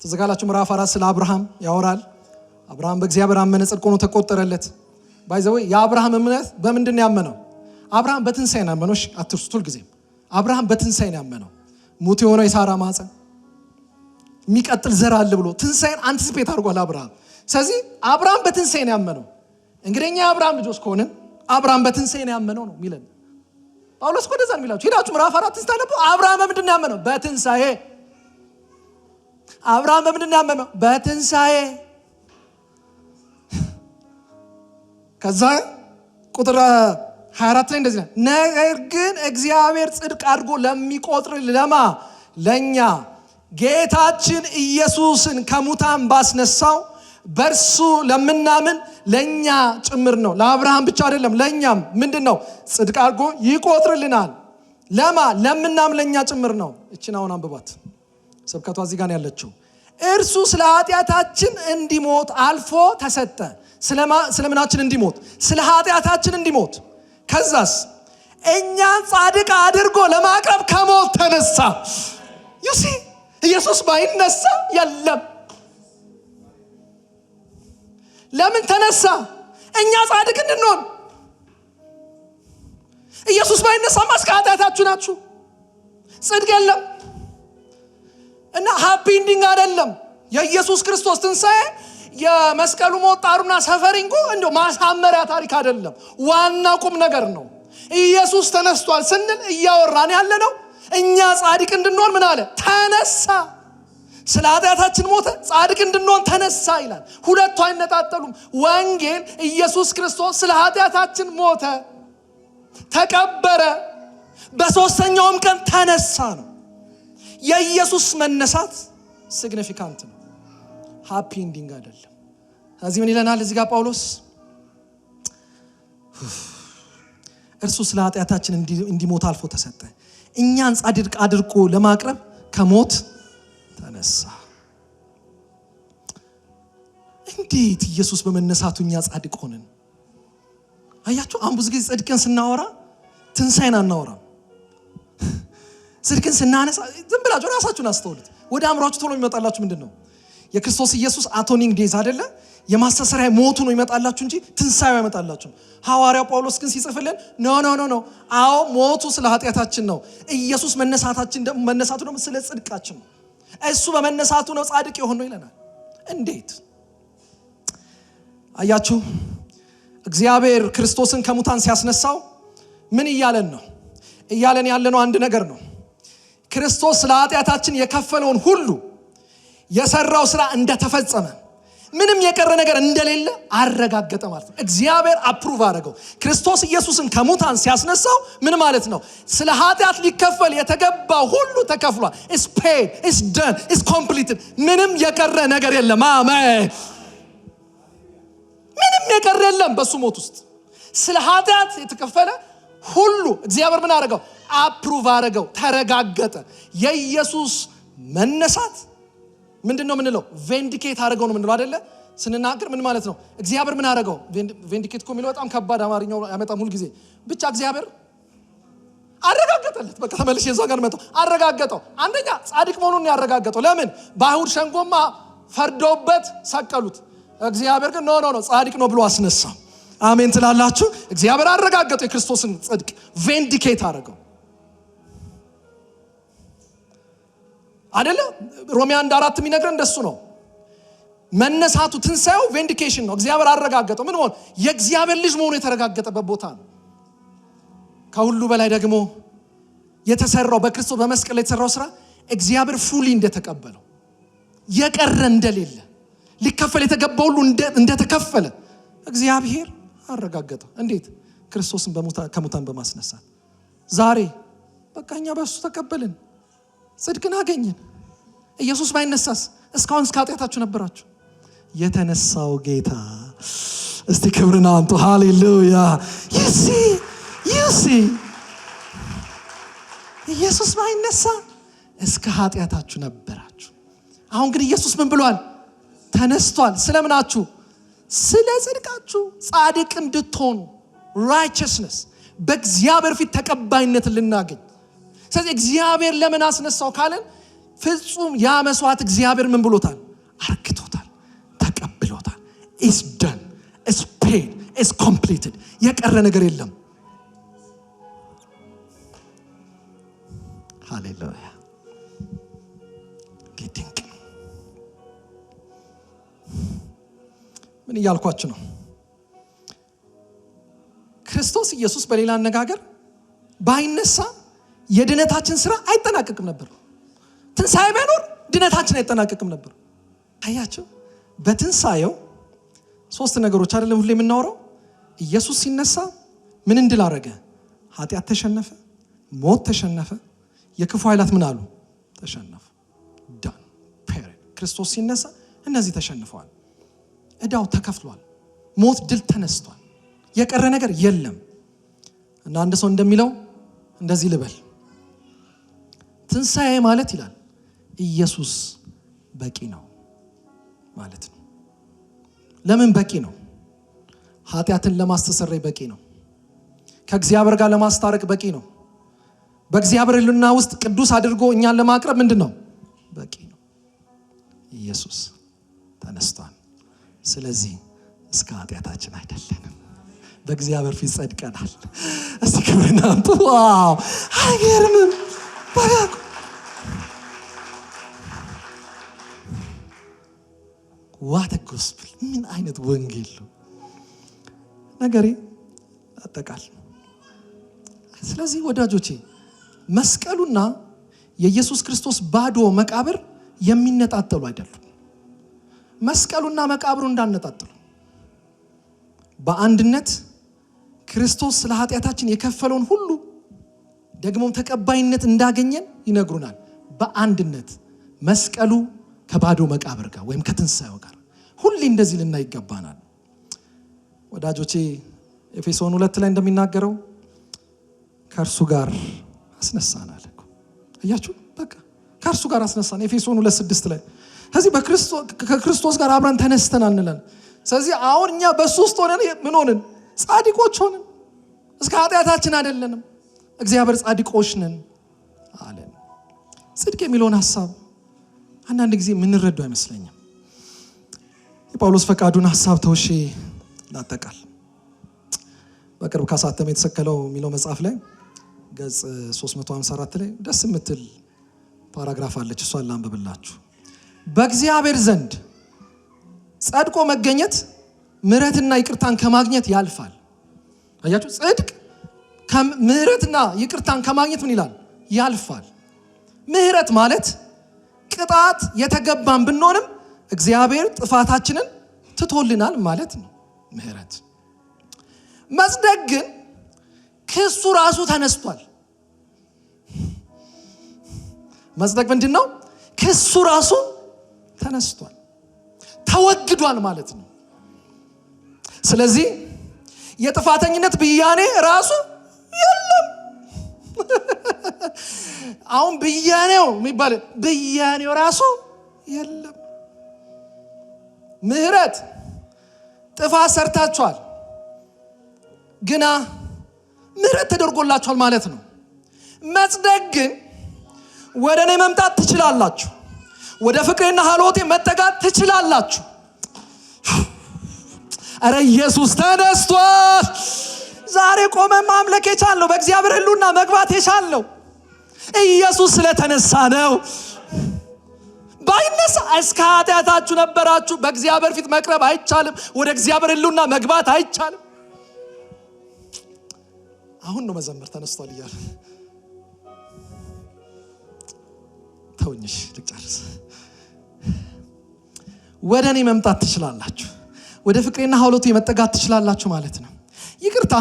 ተዘጋላችሁ። ምዕራፍ 4 ስለ አብርሃም ያወራል። አብርሃም በእግዚአብሔር አመነ፣ ጽድቅ ሆኖ ተቆጠረለት። ባይዘው የአብርሃም እምነት በምንድን ነው ያመነው? አብርሃም በትንሣኤ ነው ያመነው። አትርሱት፣ ሁልጊዜም አብርሃም በትንሣኤ ነው ያመነው። ሙት የሆነው የሳራ ማህፀን የሚቀጥል ዘር አለ ብሎ ትንሣኤን አንቲሲፔት አድርጓል አብርሃም። ስለዚህ አብርሃም በትንሣኤ ነው ያመነው። እንግዲህ እኛ የአብርሃም ልጆች ከሆንን አብርሃም በትንሣኤ ነው ያመነው ነው የሚለን ጳውሎስ። እኮ እንደዛ ነው የሚላችሁ። ሄዳችሁ ምዕራፍ 4 ስታነቡ አብርሃም በምንድን ነው ያመነው? በትንሣኤ። አብርሃም በምንድን ነው ያመነው? በትንሣኤ። ከዛ ቁጥር 24 ላይ እንደዚህ ነው፣ ነገር ግን እግዚአብሔር ጽድቅ አድርጎ ለሚቆጥር ለኛ ጌታችን ኢየሱስን ከሙታን ባስነሳው በእርሱ ለምናምን ለኛ ጭምር ነው። ለአብርሃም ብቻ አይደለም፣ ለኛም ምንድን ነው? ጽድቅ አድርጎ ይቆጥርልናል። ለምናምን ለኛ ጭምር ነው። እቺን አሁን አንብባት፣ ስብከቷ እዚህ ጋር ያለችው። እርሱ ስለ ኃጢአታችን እንዲሞት አልፎ ተሰጠ። ስለምናችን እንዲሞት? ስለ ኃጢአታችን እንዲሞት። ከዛስ እኛን ጻድቅ አድርጎ ለማቅረብ ከሞት ተነሳ። ዩሲ ኢየሱስ ባይነሳ የለም። ለምን ተነሳ? እኛ ጻድቅ እንድንሆን። ኢየሱስ ባይነሳ እስከ ኃጢአታችሁ ናችሁ፣ ጽድቅ የለም። እና ሃፒ ኢንዲንግ አይደለም የኢየሱስ ክርስቶስ ትንሣኤ። የመስቀሉ ሞት ጣሩና ሰፈሪንጉ እንደው ማሳመሪያ ታሪክ አይደለም፣ ዋና ቁም ነገር ነው። ኢየሱስ ተነስቷል ስንል እያወራን ያለ ነው እኛ ጻድቅ እንድንሆን ምን አለ? ተነሳ። ስለ ኃጢአታችን ሞተ፣ ጻድቅ እንድንሆን ተነሳ ይላል። ሁለቱ አይነጣጠሉም። ወንጌል ኢየሱስ ክርስቶስ ስለ ኃጢአታችን ሞተ፣ ተቀበረ፣ በሶስተኛውም ቀን ተነሳ ነው። የኢየሱስ መነሳት ሲግኒፊካንት ነው፣ ሃፒ ኢንዲንግ አይደለም። ስለዚህ ምን ይለናል እዚህ ጋር ጳውሎስ? እርሱ ስለ ኃጢአታችን እንዲሞት አልፎ ተሰጠ፣ እኛን ጻድቅ አድርጎ ለማቅረብ ከሞት ተነሳ። እንዴት ኢየሱስ በመነሳቱ እኛ ጻድቅ ሆነን? አያችሁ፣ አሁን ብዙ ጊዜ ጽድቅን ስናወራ ትንሣኤን አናወራም። ጽድቅን ስናነሳ ዝም ብላችሁ ራሳችሁን አስተውሉት። ወደ አእምሯችሁ ቶሎ የሚመጣላችሁ ምንድን ነው? የክርስቶስ ኢየሱስ አቶኒንግ ዴዝ አይደለ? የማስተሰሪያ ሞቱ ነው ይመጣላችሁ እንጂ ትንሣኤው አይመጣላችሁ። ሐዋርያው ጳውሎስ ግን ሲጽፍልን ኖ አዎ ሞቱ ስለ ኃጢአታችን ነው፣ ኢየሱስ መነሳቱ ደግሞ ስለ ጽድቃችን ነው። እሱ በመነሳቱ ነው ጻድቅ የሆነው ይለናል። እንዴት? አያችሁ፣ እግዚአብሔር ክርስቶስን ከሙታን ሲያስነሳው ምን እያለን ነው? እያለን ያለነው አንድ ነገር ነው። ክርስቶስ ስለ ኃጢአታችን የከፈለውን ሁሉ የሰራው ስራ እንደተፈጸመ ምንም የቀረ ነገር እንደሌለ አረጋገጠ ማለት ነው። እግዚአብሔር አፕሩቭ አደረገው። ክርስቶስ ኢየሱስን ከሙታን ሲያስነሳው ምን ማለት ነው? ስለ ኃጢአት ሊከፈል የተገባው ሁሉ ተከፍሏል። ኢስ ፔድ፣ ኢስ ደን፣ ኢስ ኮምፕሊትድ። ምንም የቀረ ነገር የለም። አሜን። ምንም የቀረ የለም በሱ ሞት ውስጥ። ስለ ኃጢአት የተከፈለ ሁሉ እግዚአብሔር ምን አደረገው? አፕሩቭ አደረገው፣ ተረጋገጠ። የኢየሱስ መነሳት ምንድነው የምንለው? ቬንዲኬት አደረገው ነው የምንለው አይደለ? ስንናገር ምን ማለት ነው? እግዚአብሔር ምን አደረገው? ቬንዲኬት እኮ የሚለው በጣም ከባድ አማርኛው ያመጣም ሁሉ ጊዜ። ብቻ እግዚአብሔር አረጋገጠለት። በቃ ተመልሼ እዛ ጋር መጣሁ። አረጋገጠው። አንደኛ ጻድቅ መሆኑን ያረጋገጠው። ለምን? በአይሁድ ሸንጎማ ፈርዶበት ሰቀሉት። እግዚአብሔር ግን ኖ ጻድቅ ነው ብሎ አስነሳው። አሜን ትላላችሁ? እግዚአብሔር አረጋገጠው የክርስቶስን ጽድቅ፣ ቬንዲኬት አደረገው አይደለ? ሮሜ 1:4 የሚነግረን እንደሱ ነው። መነሳቱ ትንሣኤው ቬንዲኬሽን ነው። እግዚአብሔር አረጋገጠው። ምን ሆነ? የእግዚአብሔር ልጅ መሆኑ የተረጋገጠበት ቦታ ነው። ከሁሉ በላይ ደግሞ የተሰራው በክርስቶስ በመስቀል ላይ የተሰራው ስራ እግዚአብሔር ፉሊ እንደተቀበለው፣ የቀረ እንደሌለ፣ ሊከፈል የተገባው ሁሉ እንደተከፈለ እግዚአብሔር አረጋገጠው። እንዴት? ክርስቶስን ከሙታን በማስነሳት። ዛሬ በቃ እኛ በእሱ ተቀበልን፣ ጽድቅን አገኘን። ኢየሱስ ባይነሳስ እስካሁን እስከ ኃጢአታችሁ ነበራችሁ። የተነሳው ጌታ እስቲ ክብርና አንቱ ሃሌሉያ። ይሲ ኢየሱስ ባይነሳ እስከ ኃጢአታችሁ ነበራችሁ። አሁን ግን ኢየሱስ ምን ብሏል? ተነስቷል። ስለምናችሁ? ስለ ጽድቃችሁ፣ ጻድቅ እንድትሆኑ righteousness፣ በእግዚአብሔር ፊት ተቀባይነትን ልናገኝ። ስለዚህ እግዚአብሔር ለምን አስነሳው ካለን ፍጹም ያ መስዋዕት እግዚአብሔር ምን ብሎታል? አርክቶታል፣ ተቀብሎታል። is done, is paid, is completed። የቀረ ነገር የለም። ሃሌሉያ። ጌቲንግ ምን እያልኳችሁ ነው? ክርስቶስ ኢየሱስ በሌላ አነጋገር ባይነሳ የድነታችን ስራ አይጠናቀቅም ነበር። ትንሣኤ ባይኖር ድነታችን አይጠናቀቅም ነበር። አያችሁ፣ በትንሣኤው 3 ነገሮች አይደለም ሁሌ የምናወራው። ኢየሱስ ሲነሳ ምን እንድል አደረገ? ኃጢአት ተሸነፈ፣ ሞት ተሸነፈ፣ የክፉ ኃይላት ምን አሉ? ተሸነፉ። ዳን ፔሬድ። ክርስቶስ ሲነሳ እነዚህ ተሸንፈዋል። እዳው ተከፍሏል። ሞት ድል ተነስቷል። የቀረ ነገር የለም። እና አንድ ሰው እንደሚለው እንደዚህ ልበል፣ ትንሣኤ ማለት ይላል ኢየሱስ በቂ ነው ማለት ነው። ለምን በቂ ነው? ኃጢአትን ለማስተሰረይ በቂ ነው። ከእግዚአብሔር ጋር ለማስታረቅ በቂ ነው። በእግዚአብሔር ሕልውና ውስጥ ቅዱስ አድርጎ እኛን ለማቅረብ ምንድነው? በቂ ነው። ኢየሱስ ተነስቷል። ስለዚህ እስከ ኃጢአታችን አይደለንም፣ በእግዚአብሔር ፊት ጸድቀናል። እስቲ ክብርና አንቱ። ዋው! አይገርምም? ባያቁ ዋት ጎስፕል! ምን አይነት ወንጌል ነው ነገሬ አጠቃል። ስለዚህ ወዳጆቼ መስቀሉና የኢየሱስ ክርስቶስ ባዶ መቃብር የሚነጣጠሉ አይደሉም። መስቀሉና መቃብሩ እንዳነጣጠሉ በአንድነት ክርስቶስ ስለ ኃጢአታችን የከፈለውን ሁሉ ደግሞም ተቀባይነት እንዳገኘን ይነግሩናል። በአንድነት መስቀሉ ከባዶ መቃብር ጋር ወይም ከትንሣኤው ጋር ሁሌ እንደዚህ ልናይ ይገባናል። ወዳጆቼ ኤፌሶን 2 ላይ እንደሚናገረው ከእርሱ ጋር አስነሳናል እኮ። አያችሁ፣ በቃ ከእርሱ ጋር አስነሳን። ኤፌሶን 2:6 ላይ ስለዚህ ከክርስቶስ ጋር አብረን ተነስተናል እንላለን። ስለዚህ አሁን እኛ በሱ ውስጥ ሆነን ምን ሆነን? ጻድቆች ሆነን። እስከ ኃጢአታችን አይደለንም፣ እግዚአብሔር ጻድቆች ነን አለን። ጽድቅ የሚለውን ሐሳብ አንዳንድ ጊዜ የምንረዳው አይመስለኝም። የጳውሎስ ፈቃዱን ሐሳብ ተውሼ ላጠቃል። በቅርብ ካሳተመ የተሰቀለው የሚለው መጽሐፍ ላይ ገጽ 354 ላይ ደስ የምትል ፓራግራፍ አለች። እሷን ላንብብላችሁ። በእግዚአብሔር ዘንድ ጸድቆ መገኘት ምሕረትና ይቅርታን ከማግኘት ያልፋል። አያችሁ፣ ጽድቅ ምሕረትና ይቅርታን ከማግኘት ምን ይላል? ያልፋል። ምሕረት ማለት ቅጣት የተገባን ብንሆንም እግዚአብሔር ጥፋታችንን ትቶልናል ማለት ነው ምሕረት። መጽደቅ ግን ክሱ ራሱ ተነስቷል። መጽደቅ ምንድን ነው? ክሱ ራሱ ተነስቷል፣ ተወግዷል ማለት ነው። ስለዚህ የጥፋተኝነት ብያኔ ራሱ የለም። አሁን ብያኔው የሚባል ብያኔው ራሱ የለም። ምሕረት ጥፋት ሰርታችኋል፣ ግና ምሕረት ተደርጎላችኋል ማለት ነው። መጽደቅ ግን ወደ እኔ መምጣት ትችላላችሁ፣ ወደ ፍቅሬና ሀልዎቴ መጠጋት ትችላላችሁ። አረ ኢየሱስ ተነስቷል። ዛሬ ቆመ ማምለክ የቻልነው በእግዚአብሔር ሕልውና መግባት የቻልነው ኢየሱስ ስለተነሳ ነው። ባይነሳ እስከ ኃጢአታችሁ ነበራችሁ። በእግዚአብሔር ፊት መቅረብ አይቻልም፣ ወደ እግዚአብሔር ሕልውና መግባት አይቻልም። አሁን ነው መዘመር ተነስቷል እያለ ተውኝሽ ልጨርስ። ወደኔ መምጣት ትችላላችሁ፣ ወደ ፍቅሬና ሐውለቱ መጠጋት ትችላላችሁ ማለት ነው። ይቅርታ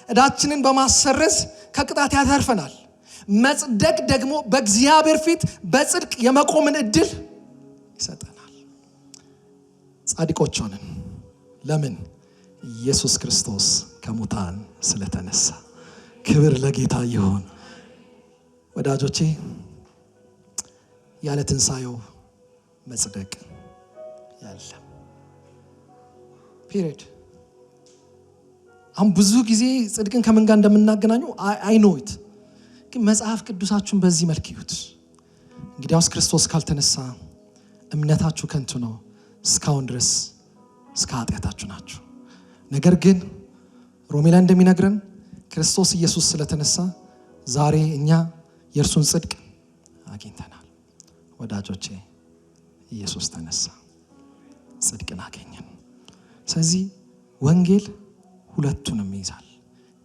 ዕዳችንን በማሰረዝ ከቅጣት ያተርፈናል። መጽደቅ ደግሞ በእግዚአብሔር ፊት በጽድቅ የመቆምን እድል ይሰጠናል። ጻድቆች ሆነን ለምን? ኢየሱስ ክርስቶስ ከሙታን ስለተነሳ። ክብር ለጌታ ይሁን። ወዳጆቼ ያለ ትንሣኤው መጽደቅ የለም። ፒሪድ። አሁን ብዙ ጊዜ ጽድቅን ከምን ጋር እንደምናገናኘው አይ ኖ ኢት፣ ግን መጽሐፍ ቅዱሳችሁን በዚህ መልክ ይዩት። እንግዲያውስ ክርስቶስ ካልተነሳ እምነታችሁ ከንቱ ነው፣ እስካሁን ድረስ እስከ ኃጢአታችሁ ናችሁ። ነገር ግን ሮሜ ላይ እንደሚነግረን ክርስቶስ ኢየሱስ ስለተነሳ ዛሬ እኛ የእርሱን ጽድቅ አግኝተናል። ወዳጆቼ ኢየሱስ ተነሳ፣ ጽድቅን አገኘን። ስለዚህ ወንጌል ሁለቱንም ይይዛል።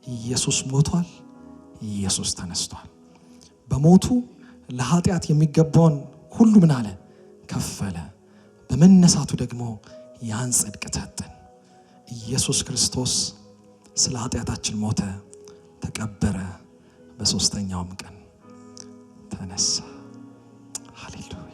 ኢየሱስ ሞቷል፣ ኢየሱስ ተነስቷል። በሞቱ ለኃጢአት የሚገባውን ሁሉ ምን አለ? ከፈለ። በመነሳቱ ደግሞ ያን ጽድቅ ሰጠን። ኢየሱስ ክርስቶስ ስለ ኃጢአታችን ሞተ፣ ተቀበረ፣ በሶስተኛውም ቀን ተነሳ። ሃሌሉያ።